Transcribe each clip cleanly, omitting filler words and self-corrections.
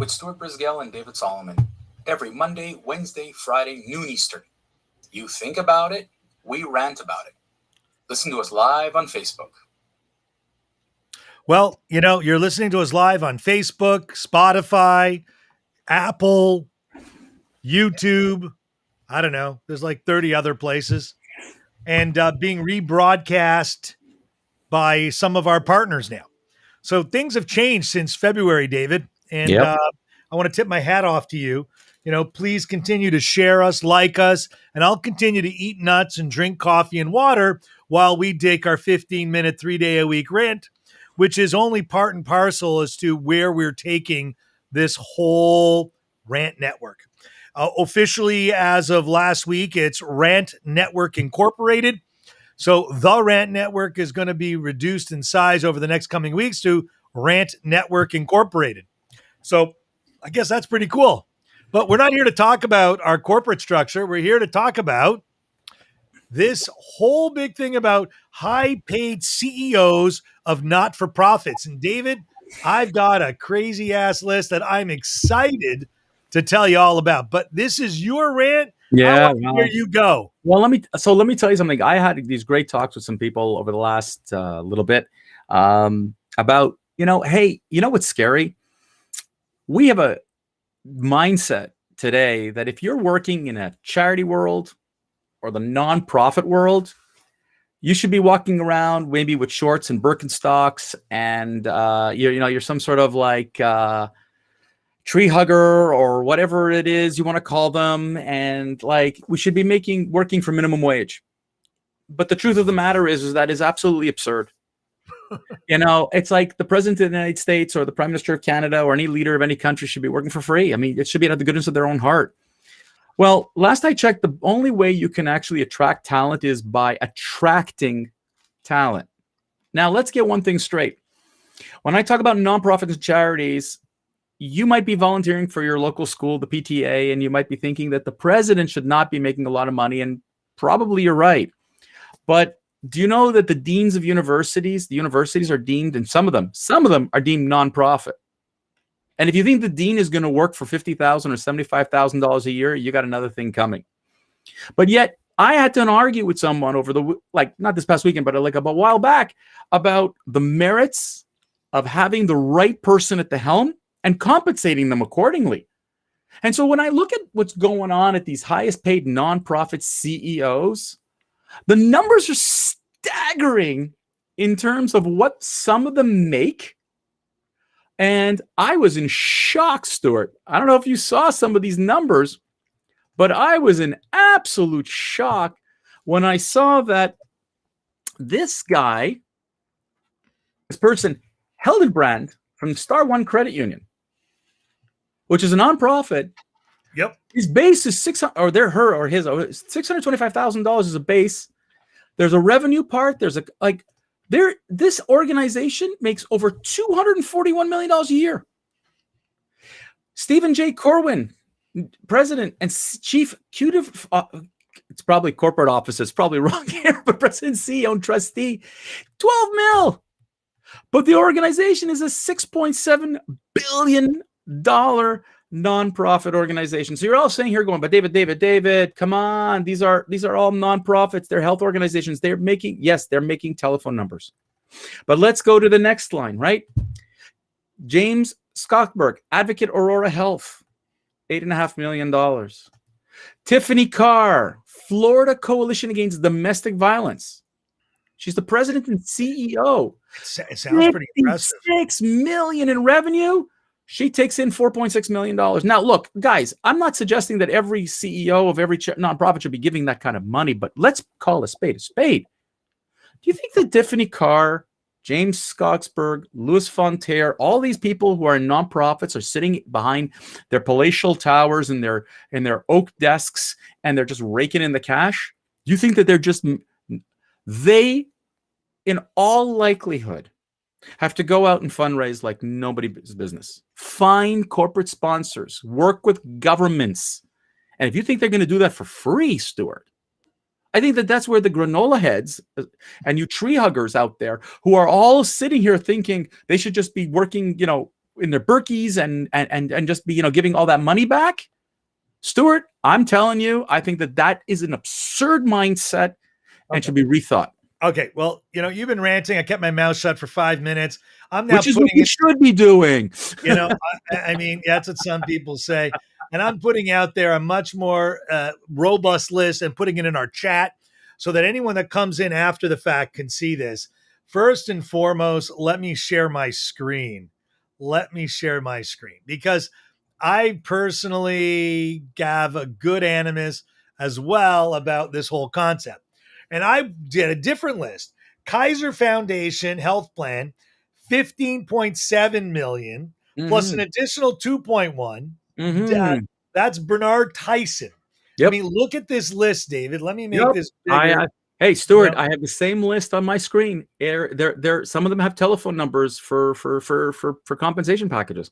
with Stuart Brisgell and David Solomon every Monday, Wednesday, Friday, noon Eastern. You think about it, we rant about it. Listen to us live on Facebook. Well, you're listening to us live on Facebook, Spotify, Apple, YouTube. I don't know. There's like 30 other places. And being rebroadcast by some of our partners now. So things have changed since February, David. And I want to tip my hat off to you. Please continue to share us, like us, and I'll continue to eat nuts and drink coffee and water while we take our 15-minute, 3-day-a-week rant, which is only part and parcel as to where we're taking this whole Rant Network. Officially, as of last week, it's Rant Network Incorporated. So the Rant Network is going to be reduced in size over the next coming weeks to Rant Network Incorporated. So I guess that's pretty cool. But we're not here to talk about our corporate structure. We're here to talk about this whole big thing about high-paid CEOs of not-for-profits. And David, I've got a crazy-ass list that I'm excited to tell you all about. But this is your rant. Yeah, where you go. Well, let me tell you something. I had these great talks with some people over the last little bit about, hey, what's scary? We have a mindset today that if you're working in a charity world or the nonprofit world, you should be walking around maybe with shorts and Birkenstocks, and you're some sort of like tree hugger or whatever it is you want to call them, and like we should be working for minimum wage. But the truth of the matter is that is absolutely absurd. It's like the president of the United States or the prime minister of Canada or any leader of any country should be working for free. I mean, it should be out of the goodness of their own heart. Well, last I checked, the only way you can actually attract talent is by attracting talent. Now, let's get one thing straight. When I talk about nonprofits and charities, you might be volunteering for your local school, the PTA, and you might be thinking that the president should not be making a lot of money, and probably you're right. But do you know that the deans of universities, are deemed, and some of them are deemed nonprofit? And if you think the dean is going to work for $50,000 or $75,000 a year, you got another thing coming. But yet, I had to argue with someone over not this past weekend, but like a while back, about the merits of having the right person at the helm and compensating them accordingly. And so when I look at what's going on at these highest paid nonprofit CEOs, the numbers are staggering in terms of what some of them make. And I was in shock, Stuart. I don't know if you saw some of these numbers, but I was in absolute shock when I saw that this person, Hildebrand from Star One Credit Union, which is a nonprofit. Yep. His base is $625,000 is a base. There's a revenue part. This organization makes over $241 million a year. Stephen J. Corwin, president and chief executive, it's probably corporate office. It's probably wrong here, but president, CEO, and trustee, 12 mil. But the organization is a $6.7 billion nonprofit organization. So you're all saying here going, but David, come on. These are all nonprofits. They're health organizations. They're making telephone numbers. But let's go to the next line, right? James Skockberg, Advocate Aurora Health, $8.5 million. Tiffany Carr, Florida Coalition Against Domestic Violence. She's the president and CEO. It sounds pretty impressive. $6 million in revenue. She takes in $4.6 million. Now, look, guys, I'm not suggesting that every CEO of every nonprofit should be giving that kind of money, but let's call a spade a spade. Do you think that Tiffany Carr, James Skogsberg, Louis Fonterre, all these people who are in nonprofits are sitting behind their palatial towers and their oak desks and they're just raking in the cash? Do you think that they, in all likelihood, have to go out and fundraise like nobody's business, find corporate sponsors, work with governments? And if you think they're going to do that for free, Stuart, I think that that's where the granola heads and you tree huggers out there who are all sitting here thinking they should just be working, in their Berkeys and just be, giving all that money back. Stuart, I'm telling you, I think that is an absurd mindset and should be rethought. Okay, well, you've been ranting. I kept my mouth shut for 5 minutes. I'm now Which is what putting you it. should be doing. I mean, that's what some people say. And I'm putting out there a much more robust list and putting it in our chat so that anyone that comes in after the fact can see this. First and foremost, let me share my screen. Because I personally have a good animus as well about this whole concept. And I did a different list. Kaiser Foundation Health Plan, 15.7 million plus an additional 2.1. That's Bernard Tyson. Yep. I mean, look at this list, David. Let me make this bigger. Hey, Stuart, I have the same list on my screen. Some of them have telephone numbers for compensation packages.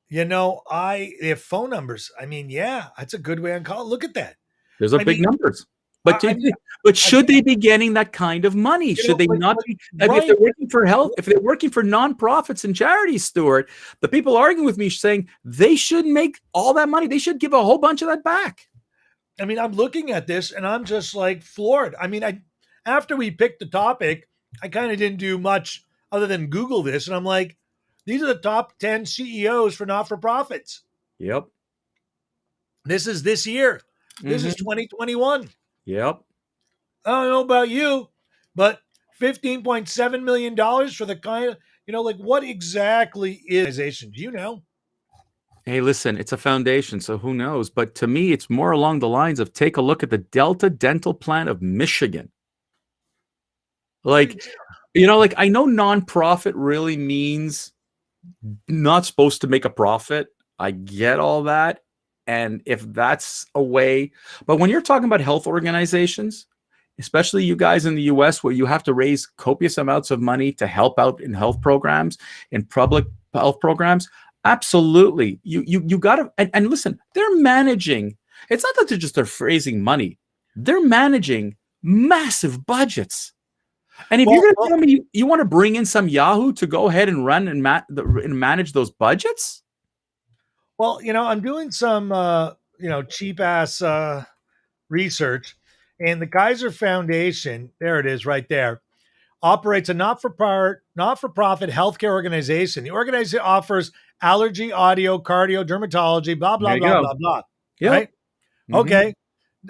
They have phone numbers. I mean, yeah, that's a good way on call. Look at that. There's big numbers. But should they be getting that kind of money? Should they not be? If they're working for health, if they're working for nonprofits and charities, Stuart, the people arguing with me saying they shouldn't make all that money. They should give a whole bunch of that back. I mean, I'm looking at this and I'm just like floored. I mean, after we picked the topic, I kind of didn't do much other than Google this. And I'm like, these are the top 10 CEOs for not-for-profits. Yep. This is this year. This is 2021. Yep. I don't know about you, but $15.7 million for the kind of, what exactly is organization? Do you know? Hey, listen, it's a foundation, so who knows? But to me, it's more along the lines of take a look at the Delta Dental Plan of Michigan. I know nonprofit really means not supposed to make a profit. I get all that. And if that's a way, but when you're talking about health organizations, especially you guys in the US, where you have to raise copious amounts of money to help out in health programs, in public health programs, absolutely. You got to, and listen, they're managing. It's not that they're raising money. They're managing massive budgets. And if you're going to tell me you want to bring in some Yahoo to go ahead and run and manage those budgets? Well, I'm doing some, cheap ass research, and the Kaiser Foundation, there it is right there, operates a not-for-profit healthcare organization. The organization offers allergy, audio, cardio, dermatology, blah, blah, blah, blah, blah. Yep. Right? Okay.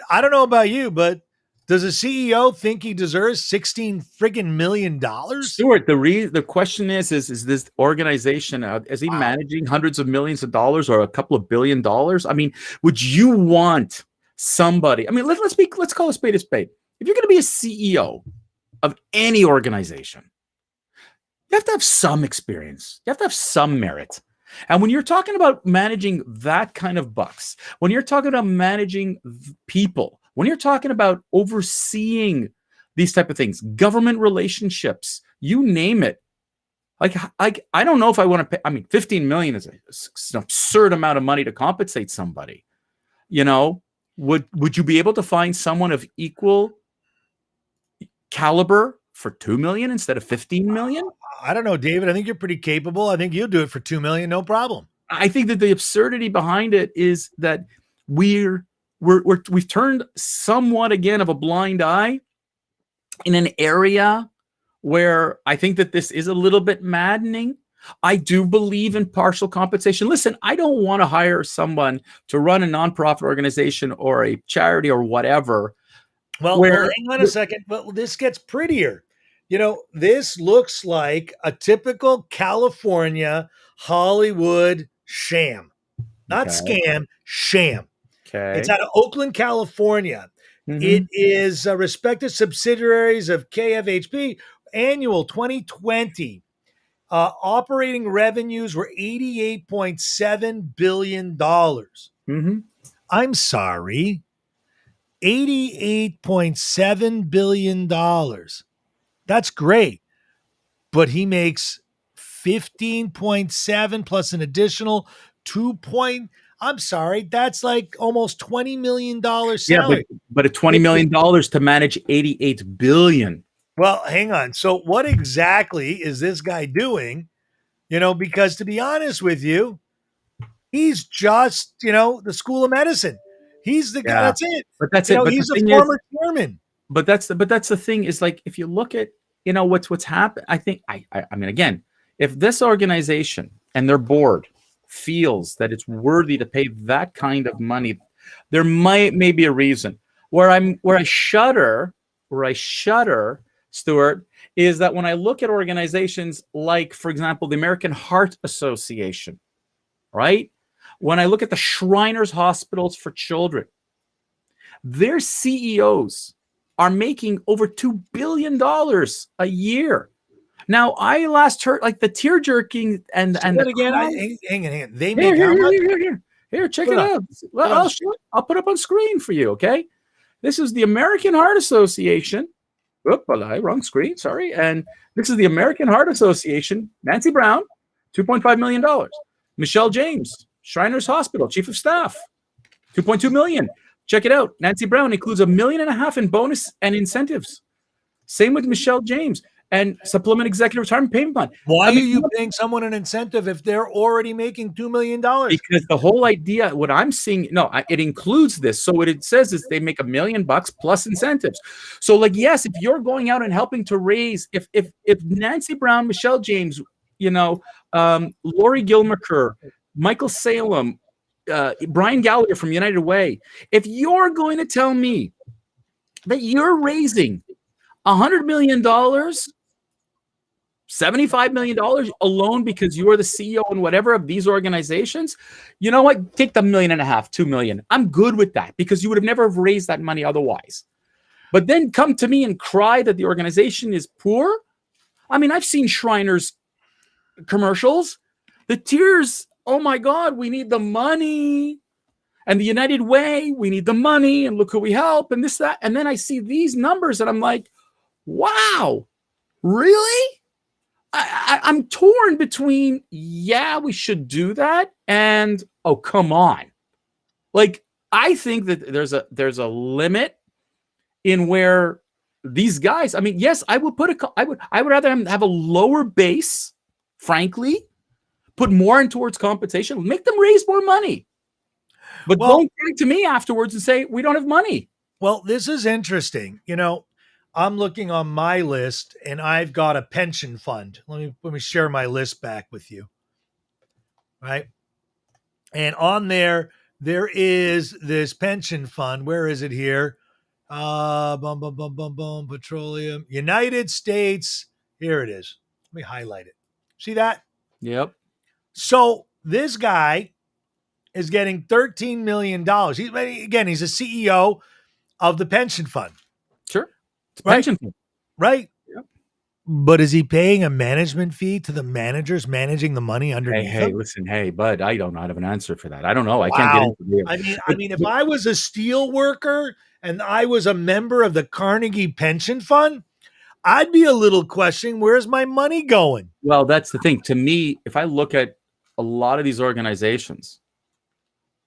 I don't know about you, but does a CEO think he deserves $16 friggin' million? Stuart, the question is this organization, is he managing hundreds of millions of dollars or a couple of $1 billion? I mean, would you want somebody? I mean, let's call a spade a spade. If you're going to be a CEO of any organization, you have to have some experience. You have to have some merit. And when you're talking about managing that kind of bucks, when you're talking about managing people, when you're talking about overseeing these type of things, government relationships, you name it. I don't know if I want to pay. I mean, 15 million is an absurd amount of money to compensate somebody. Would you be able to find someone of equal caliber for 2 million instead of 15 million? I don't know, David. I think you're pretty capable. I think you'll do it for 2 million, no problem. I think that the absurdity behind it is that we've turned somewhat again of a blind eye in an area where I think that this is a little bit maddening. I do believe in partial compensation. Listen, I don't want to hire someone to run a nonprofit organization or a charity or whatever. Well, hang on a second. Well, this gets prettier. This looks like a typical California Hollywood sham. Not scam, sham. Okay. It's out of Oakland, California. It is respective subsidiaries of KFHB. Annual 2020 operating revenues were $88.7 billion. I'm sorry. $88.7 billion. That's great. But he makes 15.7 plus an additional 2. I'm sorry, that's like almost $20 million salary. Yeah, but at $20 million to manage $88 billion. Well, hang on. So what exactly is this guy doing, because to be honest with you, he's just, the School of Medicine. He's the guy. Yeah. That's it. But that's it. But He's the a thing former is, chairman. but that's the thing is, like, if you look at, what's happened, I think, I mean, again, if this organization and their board feels that it's worthy to pay that kind of money, there may be a reason. Where I shudder, Stuart, is that when I look at organizations like, for example, the American Heart Association, right? When I look at the Shriners Hospitals for Children, their CEOs are making over $2 billion a year. Now, I last heard, like, the tear jerking and the again, crying. hang on. They make how much? Here, check Put it it out. Well, I'll put it up on screen for you, okay? This is the American Heart Association. Oop, wrong screen, sorry. And this is the American Heart Association. Nancy Brown, $2.5 million. Michelle James, Shriners Hospital, Chief of Staff, $2.2 million. Check it out. Nancy Brown includes $1.5 million in bonus and incentives. Same with Michelle James and Supplement Executive Retirement Payment Plan. Why are you paying someone an incentive if they're already making $2 million? Because the whole idea, what I'm seeing, it includes this. So what it says is they make $1 million plus incentives. So, like, yes, if you're going out and helping to raise, if Nancy Brown, Michelle James, Lori Gilmerker, Michael Salem, Brian Gallagher from United Way, if you're going to tell me that you're raising $100 million, $75 million alone because you are the CEO and whatever of these organizations, you know what? Take the $1.5 million, $2 million. I'm good with that because you would have never have raised that money otherwise. But then come to me and cry that the organization is poor. I mean, I've seen Shriners commercials. The tears, oh my God, we need the money. And the United Way, we need the money. And look who we help and this, that. And then I see these numbers and I'm like, wow, really? I'm torn between, yeah, we should do that, and oh, come on. Like, I think that there's a limit in where these guys, I mean, yes, I would rather have a lower base, frankly, put more in towards compensation, make them raise more money. But don't come to me afterwards and say, we don't have money. Well, this is interesting. I'm looking on my list and I've got a pension fund. Let me share my list back with you. Right. And on there is this pension fund. Where is it here? Petroleum, United States. Here it is. Let me highlight it. See that? Yep. So this guy is getting $13 million. He's a CEO of the pension fund. Sure. It's a pension fund. Right. Yep. But is he paying a management fee to the managers managing the money underneath him? Hey, listen, bud, I don't have an answer for that. I don't know. Wow. I can't get into it. I mean, if I was a steel worker and I was a member of the Carnegie Pension Fund, I'd be a little questioning, where's my money going? Well, that's the thing. To me, if I look at a lot of these organizations,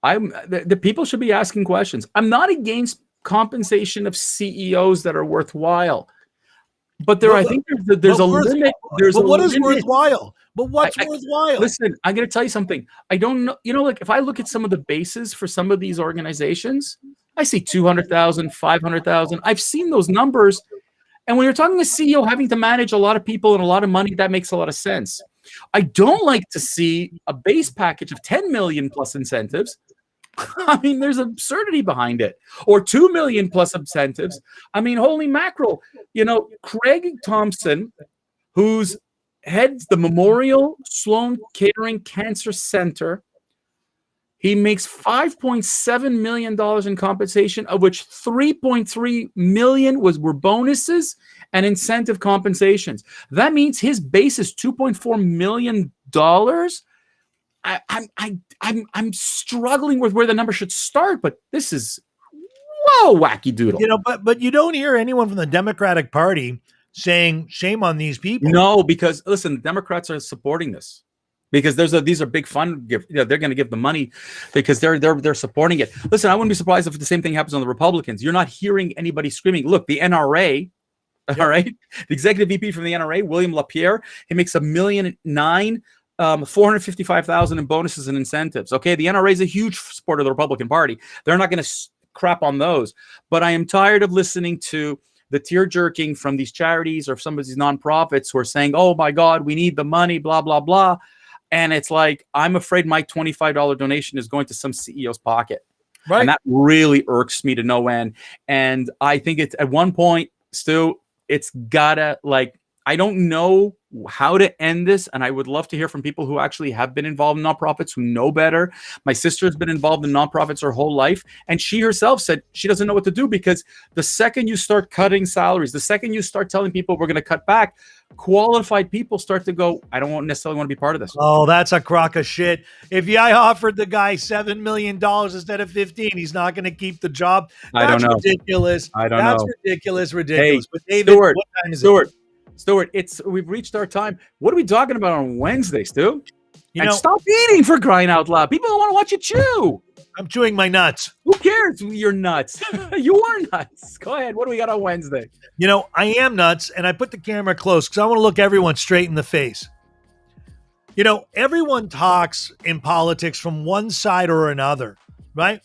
the people should be asking questions. I'm not against compensation of CEOs that are worthwhile, but I think there's a limit. What is worthwhile? But what's worthwhile? Listen, I'm going to tell you something. I don't know. Like, if I look at some of the bases for some of these organizations, I see 200,000, 500,000. I've seen those numbers. And when you're talking a CEO having to manage a lot of people and a lot of money, that makes a lot of sense. I don't like to see a base package of 10 million plus incentives. I mean, there's absurdity behind it. Or 2 million plus incentives. I mean, holy mackerel. Craig Thompson, who's heads the Memorial Sloan Kettering Cancer Center, he makes $5.7 million in compensation, of which $3.3 million were bonuses and incentive compensations. That means his base is $2.4 million. I'm struggling with where the number should start, but this is wacky doodle. But you don't hear anyone from the Democratic Party saying shame on these people. No, because listen, the Democrats are supporting this because these are big fund gift. They're going to give the money because they're supporting it. Listen, I wouldn't be surprised if the same thing happens on the Republicans. You're not hearing anybody screaming. Look, the NRA. All right. The executive VP from the NRA, William LaPierre, he makes $1.9 million $455,000 in bonuses and incentives. Okay, the NRA is a huge supporter of the Republican Party. They're not going to crap on those. But I am tired of listening to the tear jerking from these charities or some of these nonprofits who are saying, "Oh my God, we need the money," blah blah blah. And it's like, I'm afraid my $25 donation is going to some CEO's pocket. Right. And that really irks me to no end. And I think it's at one point, Stu, it's gotta, like, I don't know how to end this. And I would love to hear from people who actually have been involved in nonprofits, who know better. My sister has been involved in nonprofits her whole life. And she herself said she doesn't know what to do, because the second you start cutting salaries, the second you start telling people we're going to cut back, qualified people start to go, I don't necessarily want to be part of this. Oh, that's a crock of shit. If I offered the guy $7 million instead of 15, he's not going to keep the job. I don't know. Ridiculous. I don't That's know. ridiculous. Hey, but David, Stuart, what time is it? Stuart, we've reached our time. What are we talking about on Wednesday, Stu? You know, stop eating, for crying out loud. People don't want to watch you chew. I'm chewing my nuts. Who cares? You're nuts. You are nuts. Go ahead. What do we got on Wednesday? You know, I am nuts, and I put the camera close because I want to look everyone straight in the face. You know, everyone talks in politics from one side or another, right?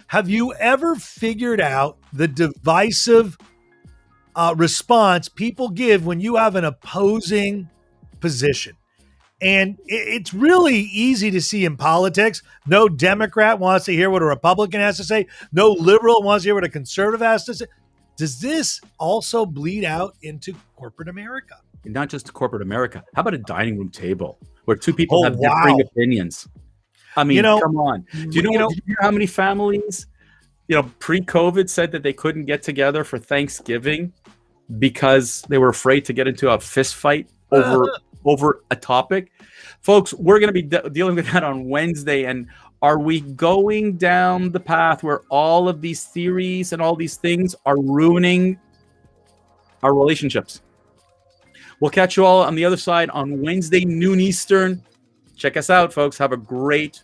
Have you ever figured out the divisive response people give when you have an opposing position? And it's really easy to see in politics. No Democrat wants to hear what a Republican has to say. No liberal wants to hear what a conservative has to say. Does this also bleed out into corporate America? Not just corporate America. How about a dining room table where two people have differing opinions? I mean, come on. Do you know how many families, pre-COVID said that they couldn't get together for Thanksgiving because they were afraid to get into a fist fight over a topic? Folks, we're going to be dealing with that on Wednesday. And are we going down the path where all of these theories and all these things are ruining our relationships? We'll catch you all on the other side on Wednesday, noon Eastern. Check us out, folks. Have a great